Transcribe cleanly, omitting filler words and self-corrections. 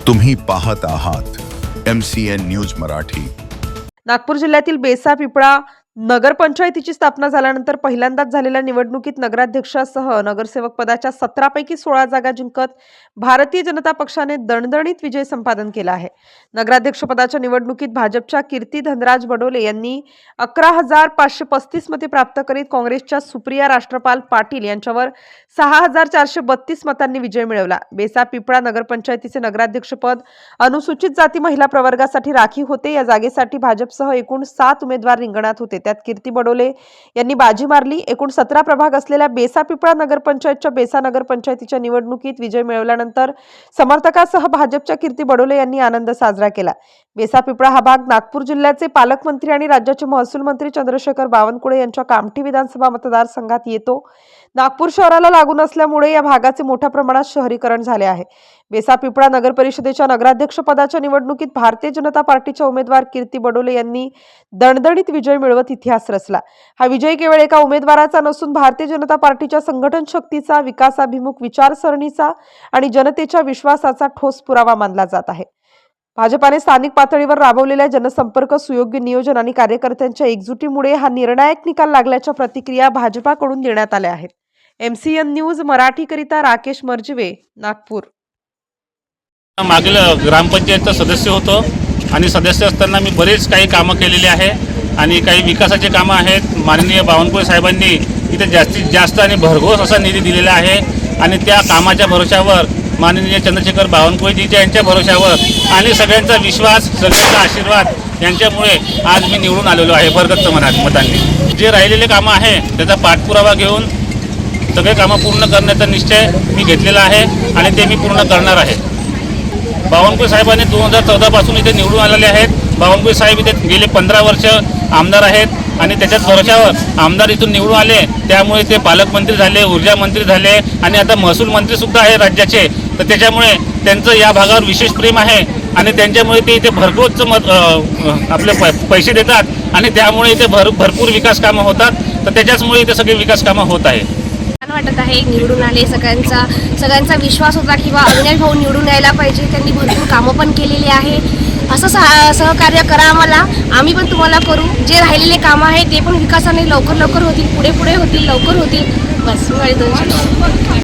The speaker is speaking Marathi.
तुम्ही पाहत आहात MCN न्यूज मराठी। नागपूर जिल्ह्यातील बेसा पिपळा नगरपंचायतीची स्थापना झाल्यानंतर पहिल्यांदाच झालेल्या निवडणुकीत नगराध्यक्षासह नगरसेवक पदाच्या 17 पैकी 16 जागा जिंकत भारतीय जनता पक्षाने दणदणीत विजय संपादन केला आहे। नगराध्यक्ष पदाच्या निवडणुकीत भाजपच्या कीर्ती धनराज बडोले यांनी 11,535 मते प्राप्त करीत काँग्रेसच्या सुप्रिया राष्ट्रपाल पाटील यांच्यावर 6,432 मतांनी विजय मिळवला। बेसा पिपळा नगरपंचायतीचे नगराध्यक्ष पद अनुसूचित जाती महिला प्रवर्गासाठी राखीव होते। या जागेसाठी भाजपसह एकूण 7 उमेदवार रिंगणात होते। त्यात कीर्ती बडोले यांनी बाजी मारली। एकूण 17 प्रभाग असलेल्या बेसा पिपळा नगरपंचायतच्या बेसा नगरपंचायतीच्या निवडणुकीत विजय मिळवल्यानंतर समर्थकासह भाजपच्या कीर्ती बडोले यांनी आनंद साजरा केला। बेसा पिपळा हा भाग नागपूर जिल्ह्याचे पालकमंत्री आणि राज्याचे महसूल मंत्री चंद्रशेखर बावनकुळे यांच्या कामठी विधानसभा मतदारसंघात येतो। नागपूर शहराला लागून असल्यामुळे या भागाचे मोठ्या प्रमाणात शहरीकरण झाले आहे। बेसा पिपळा नगर परिषदेच्या नगराध्यक्ष पदाच्या निवडणुकीत भारतीय जनता पार्टीच्या उमेदवार कीर्ती बडोले यांनी दणदणीत विजय मिळवत इतिहास रचला। हा विजय केवळ एका उमेदवाराचा नसून भारतीय जनता पार्टीच्या संघटन शक्तीचा, विकासाभिमुख विचारसरणीचा आणि जनतेच्या विश्वासाचा ठोस पुरावा मानला जात आहे। भाजपाने स्थानिक पातळीवर राबवलेल्या जनसंपर्क, सुयोग्य नियोजन आणि कार्यकर्त्यांच्या एकजुटीमुळे हा निर्णायक निकाल लागल्याच्या प्रतिक्रिया भाजपाकडून देण्यात आल्या आहेत। MCN न्यूज मराठीकरिता राकेश मर्जिवे, नागपूर। मागील ग्रामपंचायतचा सदस्य होतो आणि सदस्य असताना मी बरेच काही कामं केलेली आहे आणि काही विकासाचे कामं आहेत। माननीय बावनकुळे साहेबांनी इथे जास्तीत जास्त आणि भरघोस असा निधी दिलेला आहे आणि त्या कामाच्या भरोशावर माननीय चंद्रशेखर बावनकुळेजीच्या यांच्या भरोशावर आणि सगळ्यांचा विश्वास, सगळ्यांचा आशीर्वाद यांच्यामुळे आज मी निवडून आलेलो आहे भरगच्च मतांनी। जे राहिलेले कामं आहे त्याचा पाठपुरावा घेऊन सगळे कामं पूर्ण करण्याचा निश्चय मी घेतलेला आहे आणि ते मी पूर्ण करणार आहे। बावनकुळे साहेबांनी 2014 पासून इथे निवडून आलेले आहेत। बावनकुळे साहेब इथे गेले 15 वर्ष आमदार आहेत आणि त्याच्याच भरोशावर आमदार इथून निवडून आले, त्यामुळे ते पालकमंत्री झाले, ऊर्जा मंत्री झाले आणि आता महसूल मंत्री सुद्धा आहे राज्याचे। तर त्याच्यामुळे त्यांचं या भागावर विशेष प्रेम आहे आणि त्यांच्यामुळे ते इथे भरघोस आपले पैसे देतात आणि त्यामुळे इथे भरपूर विकास कामं होतात। तर त्याच्याचमुळे इथे सगळे विकास कामं होत आहे। वाटत आहे निवडून आले, सगळ्यांचा विश्वास होता किंवा अविनाश भाऊ निवडून यायला पाहिजे, त्यांनी भरपूर कामं पण केलेली आहे। असं सहकार्य करा आम्हाला, आम्ही पण तुम्हाला करू। जे राहिलेले कामं आहे ते पण विकासाने लवकर होतील, पुढे होतील, लवकर होतील। बस माझे 2 शब्द।